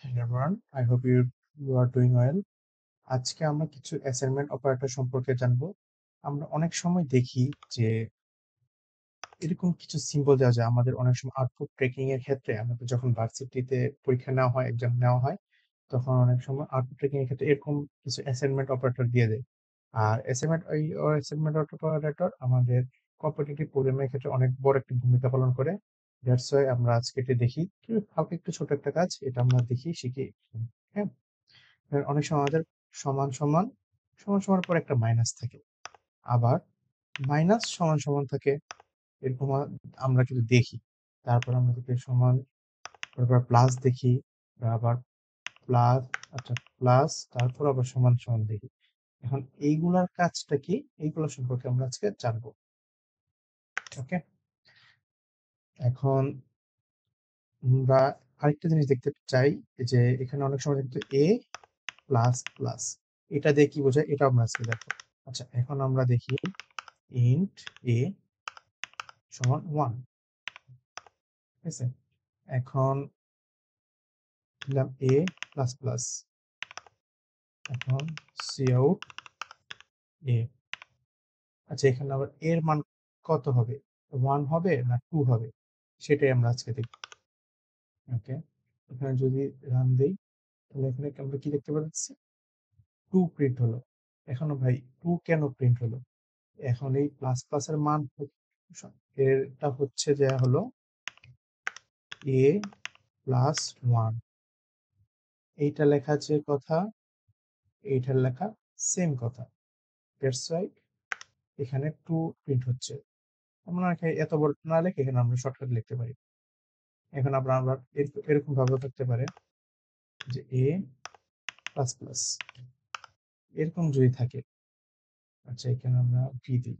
Hello everyone, I hope you are doing well. আজকে আমরা কিছু অ্যাসাইনমেন্ট অপারেটর সম্পর্কে জানবো। আমরা অনেক সময় দেখি যে এরকম কিছু সিম্বল দেওয়া যায় আমাদের অনেক সময় আউটপুট ট্র্যাকিং এর ক্ষেত্রে আমাদের যখন ভার্সিটিতে পরীক্ষা নেওয়া হয়, এক্সাম নেওয়া হয়, তখন অনেক সময় আউটপুট ট্র্যাকিং এর ক্ষেত্রে এরকম কিছু অ্যাসাইনমেন্ট অপারেটর দিয়ে দেয়। আর অ্যাসাইনমেন্ট অপারেটর আমাদের কম্পিটিটিভ প্রোগ্রামের ক্ষেত্রে অনেক বড় একটা ভূমিকা পালন করে। দ্যাটস ওয়াই আমরা আজকে এটা দেখি। হালকা একটু ছোট একটা কাজ, এটা আমরা দেখি শিখি। হ্যাঁ, অনেক সময় আমাদের সমান সমান সমান সমান পর একটা মাইনাস থাকে, আবার মাইনাস সমান সমান থাকে, এরকম আমরা কিন্তু দেখি। তারপর আমরা দেখি সমান, তারপর প্লাস দেখি, আবার প্লাস, আচ্ছা প্লাস, তারপর আবার সমান সমান দেখি। এখন এইগুলার কাজটা কি, এইগুলো সম্পর্কে আমরা আজকে জানবো। ওকে, এখন আমরা আরেকটা জিনিস দেখতে চাই যে এখানে অনেক সময় কিন্তু এ প্লাস প্লাস, এটা দিয়ে কি বোঝায় এটা আমরা আজকে দেখো। আচ্ছা, এখন আমরা দেখি ইন্ট এ সমান 1, ঠিক আছে। এখন দিলাম এ প্লাস প্লাস, এখন সিআউট এ। আচ্ছা, এখানে আবার এর মান কত হবে, 1 হবে না 2 হবে, সেটাই আমরা আজকে দেখব। ওকে, এখানে যদি রান দেই তাহলে এখানে আমরা কি দেখতে পাচ্ছি, 2 প্রিন্ট হলো। এখনো ভাই 2 কেন প্রিন্ট হলো? এখন এই প্লাস প্লাস এর মান এটা হচ্ছে যে হলো এ প্লাস 1, এইটা লেখা যে কথা, এইটার লেখা সেম কথা। দ্যাটস ওয়াই এখানে 2 প্রিন্ট হচ্ছে। আমরা এত বড় না লিখে এখানে আমরা শর্টকাট লিখতে পারি। এখন আমরা এরকম ভাবে থাকতে পারে যে এ প্লাস প্লাস, এরকম যদি থাকে। আচ্ছা, এখানে আমরা ভি দিই,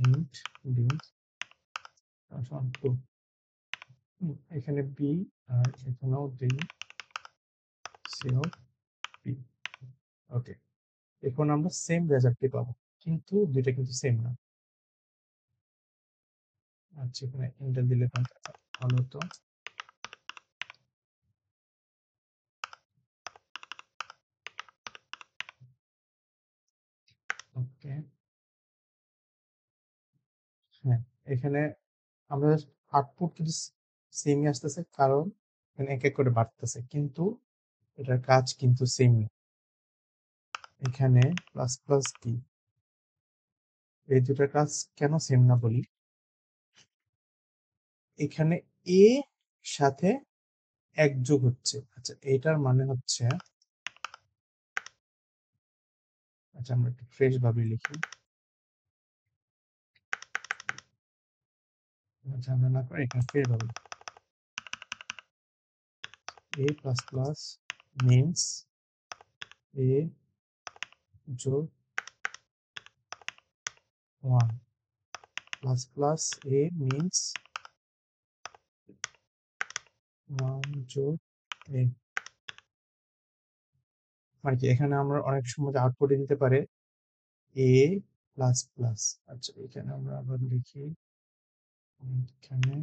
ইন্ট বি সমান 2, এখানে বি, আর এখানেও দিই সিও বি। ওকে, এখন আমরা সেম রেজাল্টটি পাবো, কিন্তু দুইটা কিন্তু সেম না। আচ্ছা, এখানে এন্টার দিলে ভালো হতো। ওকে, হ্যাঁ, এখানে আমাদের আউটপুট কিন্তু সেমই আসতেছে, কারণ এখানে এক এক করে বাড়তেছে, কিন্তু এটার কাজ কিন্তু সেম না। এখানে প্লাস প্লাস কি, এই দুটার কাজ কেন সেম না বলি, এখানে এ সাথে এক যোগ হচ্ছে। আচ্ছা, এটার মানে হচ্ছে, আচ্ছা আমরা একটু ফ্রেশ ভাবে লিখি, ঝামেলা না করে এখানে ফ্রেশ ভাবে, এ প্লাস প্লাস মিনস এ যোগ 1 প্লাস প্লাস এ মিনস 1 যোগ এ। মানে কি, এখানে আমরা অনেক সময় আউটপুটে দিতে পারে এ প্লাস প্লাস। আচ্ছা, এখানে আমরা আবার লিখি, এখানে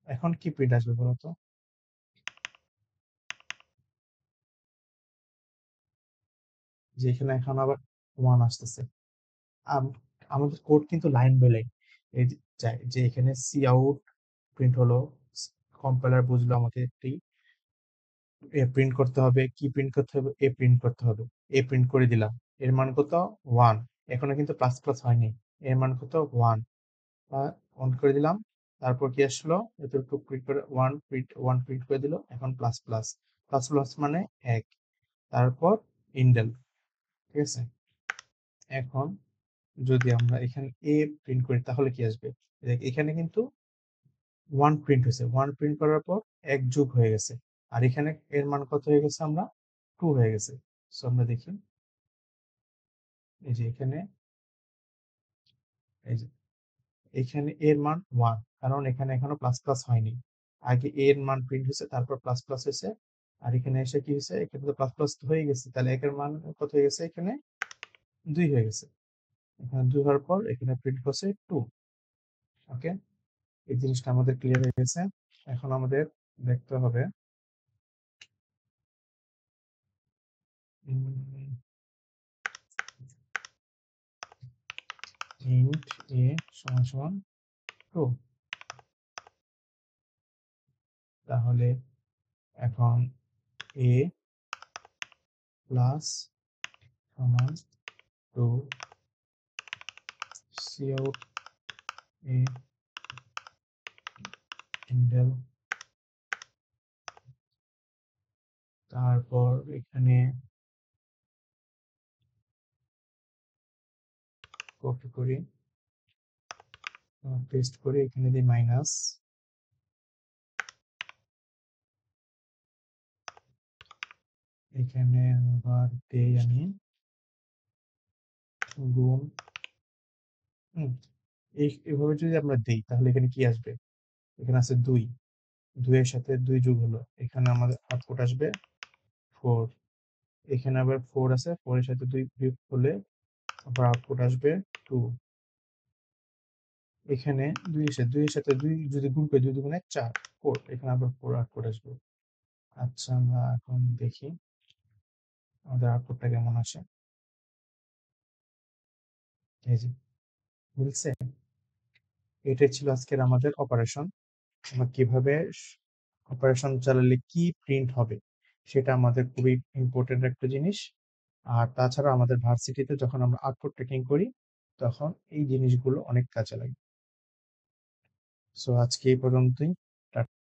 এখন কি প্রিন্ট আসবে বলতো, যে এখানে এখন আবার 1 আসতেছে। আমাদের কোড কিন্তু লাইন বাই লাইন এই যায়, যে এখানে সি আউট প্রিন্ট হলো, কম্পাইলার বুঝলো আমাকে একটি এ প্রিন্ট করতে হবে, কি প্রিন্ট করতে হবে, এ প্রিন্ট করতে হবে। এ প্রিন্ট করে দিলাম, এর মান কত 1, এখনো কিন্তু প্লাস প্লাস হয়নি, এর মান কত 1, অন করে দিলাম। তারপর কি আসলো, এতটুকু প্রিন্ট করে 1 প্রিন্ট করে দিল। এখন প্লাস প্লাস, প্লাস প্লাস মানে 1, তারপর ইন্ডেল, ঠিক আছে। এখন যদি আমরা এখানে এ প্রিন্ট করি তাহলে কি আসবে, এখানে কিন্তু 1 প্রিন্ট হয়েছে, 1 প্রিন্ট করার পর 1 যোগ হয়ে গেছে, আর এখানে এর মান কত হয়ে গেছে, আমরা 2 হয়ে গেছে। সো আমরা দেখি, এই যে এখানে, এই যে এখানে এর মান 1, কারণ এখানে এখনো প্লাস প্লাস হয়নি। আগে এর মান প্রিন্ট হয়েছে, তারপর প্লাস প্লাস হয়েছে, আর এখানে এসে কি হয়েছে, এখানে তো প্লাস প্লাস হয়ে গেছে, তাহলে একের মান কত হয়ে গেছে, এখানে 2 হয়ে গেছে। এখানে 2 হওয়ার পর এখানে প্রিন্ট করছে 2। ওকে, এই জিনিসটা আমাদের ক্লিয়ার হয়ে গেছে। এখন আমাদের দেখতে হবে ইন্ট এ সমান সমান 2। তাহলে এখন এ প্লাস সমান 2 কাউট এ হ্যান্ডেল, তারপর এখানে কপি করি, পেস্ট করি, এখানে দিই মাইনাস, এখানে আবার দেই আমি গুণ। এইভাবে যদি আমরা দিই তাহলে এখানে কি আসবে? এখানে আছে 2, 2 এর সাথে 2 যোগ হলো, এখানে আমাদের আউটপুট আসবে 4। এখানে আবার 4 আছে, 4 এর সাথে 2 বিয়োগ করলে আবার আউটপুট আসবে 2। এখানে 2 এর সাথে 2 যদি গুণ করি, 2 দুগুণে 4, 4, এখানে আবার 4 আউটপুট আসবে। আচ্ছা, আমরা এখন দেখি আমাদের আউটপুটটা কেমন আসে। এই যে মিলছে। এটাই ছিল আজকের আমাদের অপারেশন। আমরা কিভাবে অপারেশন চালালে কি প্রিন্ট হবে সেটা আমাদের খুবই ইম্পর্টেন্ট একটা জিনিস। আর তাছাড়া আমাদের ভার্সিটিতে যখন আমরা আউটপুট ট্রেকিং করি তখন এই জিনিসগুলো অনেক কাজে লাগে। সো আজকে এই পর্যন্তই।